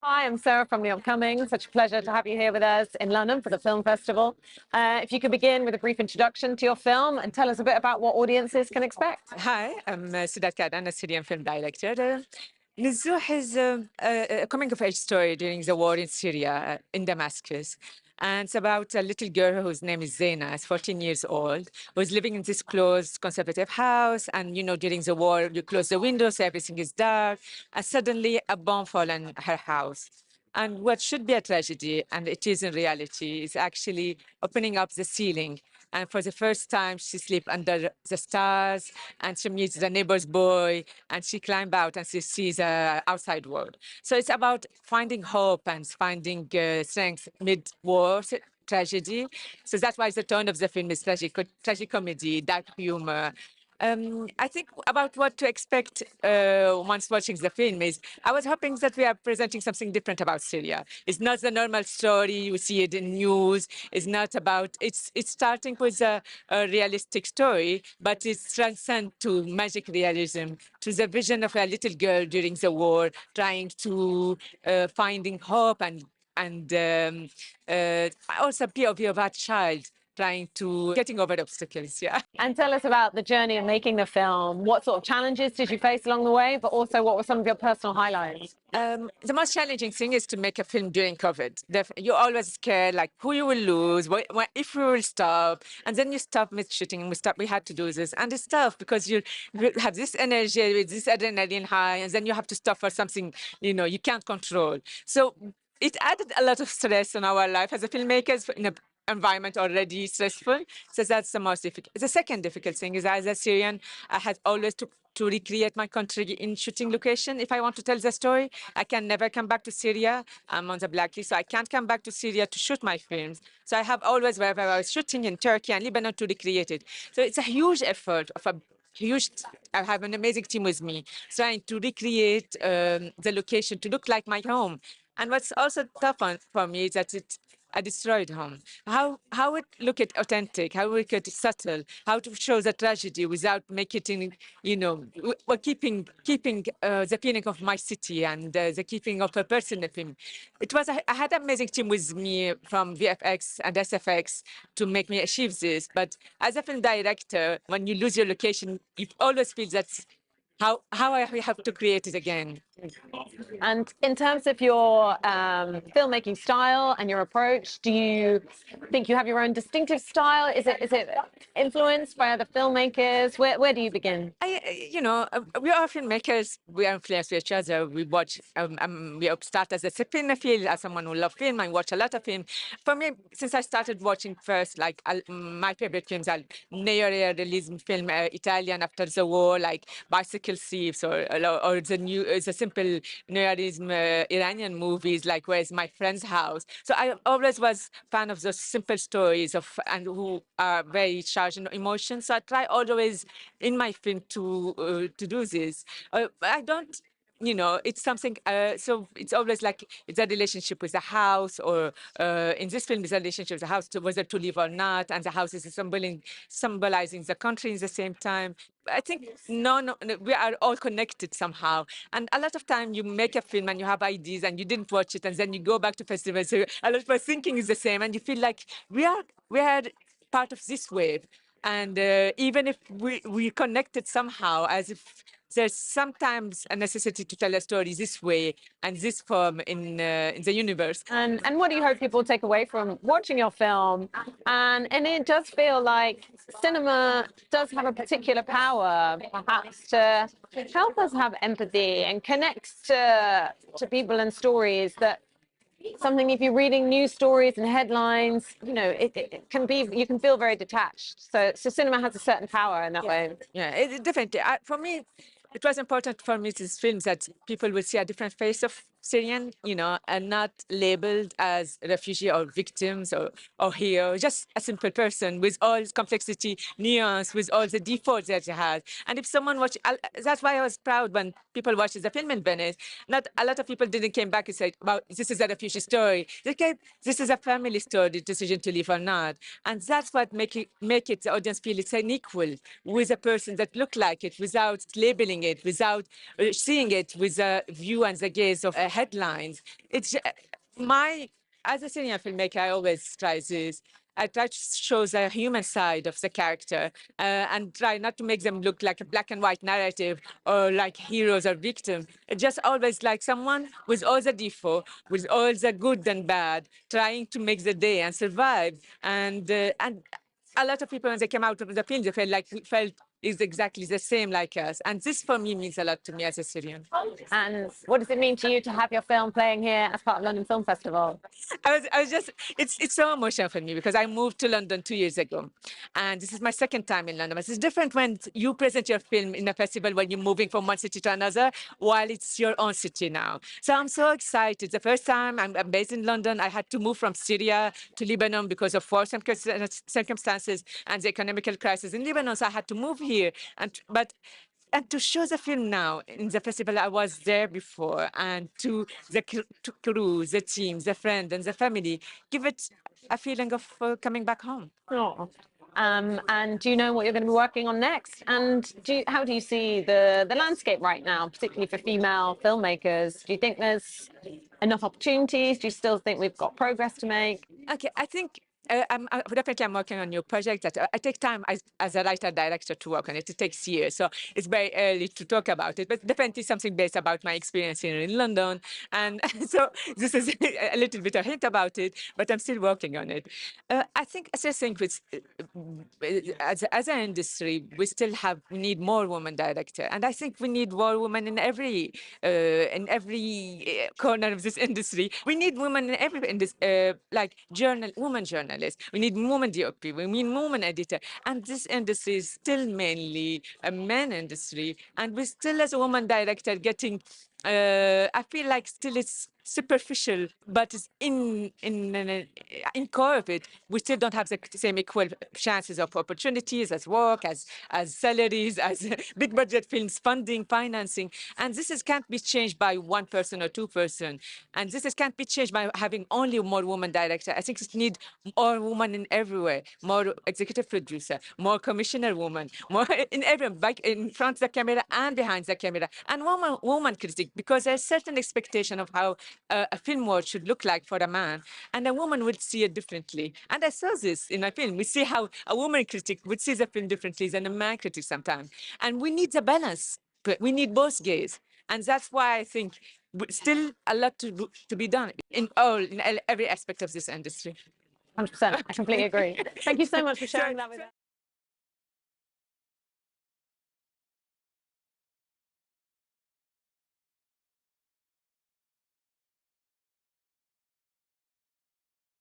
Hi, I'm Sarah from The Upcoming. Such a pleasure to have you here with us in London for the film festival. If you could begin with a brief introduction to your film and tell us a bit about what audiences can expect. Hi, I'm Soudade Kaadan, a Syrian film director. Nezouh is a coming-of-age story during the war in Syria, in Damascus. And it's about a little girl whose name is Zaina, is 14 years old, who's living in this closed conservative house. And, during the war, you close the windows, so everything is dark. And suddenly a bomb falls on her house. And what should be a tragedy, and it is in reality, is actually opening up the ceiling. And for the first time, she sleeps under the stars, and she meets the neighbor's boy, and she climbs out and she sees the outside world. So it's about finding hope and finding strength mid-war tragedy. So that's why the tone of the film is tragic comedy, dark humor. I think about what to expect once watching the film is I was hoping that we are presenting something different about Syria. It's not the normal story you see it in news. It's not about it's starting with a realistic story, but it's transcend to magic realism, to the vision of a little girl during the war, trying to finding hope and also POV of a child trying to getting over obstacles. Yeah. And tell us about the journey of making the film. What sort of challenges did you face along the way, but also what were some of your personal highlights? The most challenging thing is to make a film during COVID. You're always scared, like who you will lose, if we will stop, and then you stop mid shooting, and we had to do this, and it's tough because you have this energy with this adrenaline high, and then you have to stop for something you can't control. So it added a lot of stress on our life as a filmmakers in a environment already stressful. So that's the most difficult. The second difficult thing is as a Syrian, I had always to recreate my country in shooting location. If I want to tell the story, I can never come back to Syria. I'm on the blacklist, so I can't come back to Syria to shoot my films. So I have always, wherever I was shooting in Turkey and Lebanon, to recreate it. So it's a huge effort of a huge. I have an amazing team with me trying to recreate the location to look like my home. And what's also tough for me is that it's a destroyed home. How it look it authentic, how we could subtle, how to show the tragedy without making it, we're keeping the feeling of my city and the keeping of a personal film. I had an amazing team with me from VFX and SFX to make me achieve this. But as a film director, when you lose your location, you always feel that how I have to create it again. And in terms of your filmmaking style and your approach, do you think you have your own distinctive style? Is it influenced by other filmmakers? Where do you begin? We are filmmakers. We are influenced with each other. We watch. We start as a cinephile, as someone who loves film. I watch a lot of film. For me, since I started watching first, like my favorite films are neo-realism film, Italian after the war, like Bicycle Thieves, or the simple neo-realism Iranian movies, like Where's My Friend's House. So I always was fan of those simple stories and who are very charged in emotions. So I try always in my film to do this. I don't. It's something. So it's always like it's a relationship with the house, or in this film, it's a relationship with the house, whether to live or not, and the house is symbolizing the country in the same time. I think no, we are all connected somehow. And a lot of time you make a film and you have ideas and you didn't watch it, and then you go back to festivals. So a lot of our thinking is the same, and you feel like we are part of this wave. And even if we connected somehow, as if there's sometimes a necessity to tell a story this way and this form in the universe. And what do you hope people take away from watching your film? And it does feel like cinema does have a particular power, perhaps, to help us have empathy and connects to people and stories that something, if you're reading news stories and headlines, it can be, you can feel very detached. So cinema has a certain power in that way. Yeah, definitely. For me, it was important for me to film that people will see a different face of Syrian, and not labeled as refugee or victims or hero, just a simple person with all its complexity, nuance, with all the defaults that it has. And if someone watch, that's why I was proud when people watched the film in Venice. Not a lot of people didn't came back and say, "Well, this is a refugee story." They came, "This is a family story, the decision to live or not." And that's what make it the audience feel it's an equal with a person that look like it, without labeling it, without seeing it with the view and the gaze of headlines. My as a senior filmmaker, I always try this. I try to show the human side of the character and try not to make them look like a black and white narrative or like heroes or victims. It's just always like someone with all the default, with all the good and bad, trying to make the day and survive. And a lot of people, when they came out of the film, they felt is exactly the same like us. And this for me means a lot to me as a Syrian. And what does it mean to you to have your film playing here as part of London Film Festival? I was just, it's so emotional for me because I moved to London 2 years ago. And this is my second time in London. But it's different when you present your film in a festival when you're moving from one city to another, while it's your own city now. So I'm so excited. The first time I'm based in London, I had to move from Syria to Lebanon because of war circumstances and the economical crisis in Lebanon. So I had to move here. And to show the film now in the festival, I was there before, and to the crew, the team, the friend, and the family, give it a feeling of coming back home. Oh. And do you know what you're going to be working on next? And how do you see the landscape right now, particularly for female filmmakers? Do you think there's enough opportunities? Do you still think we've got progress to make? Okay, I think definitely I'm working on a new project that I take time as a writer director to work on it. It takes years, so it's very early to talk about it. But definitely something based about my experience here in London, and so this is a little bit a hint about it. But I'm still working on it. I think as I think with as an industry, we need more women director, and I think we need more women in every corner of this industry. We need women in every like women journalists. We need women DOP. We need women editor, and this industry is still mainly a men industry, and we still, as a woman director, getting. I feel like still it's superficial, but it's in core of it, we still don't have the same equal chances of opportunities as work, as salaries, as big budget films, funding, financing, and can't be changed by one person or two person, and can't be changed by having only more women director. I think it need more women in everywhere, more executive producer, more commissioner woman, more in everyone, like in front of the camera and behind the camera, and woman critic, because there's certain expectation of how a film world should look like for a man, and a woman would see it differently. And I saw this in my film. We see how a woman critic would see the film differently than a man critic sometimes. And we need the balance. But we need both gaze. And that's why I think still a lot to be done in every aspect of this industry. 100%. I completely agree. Thank you so much for sharing that with us.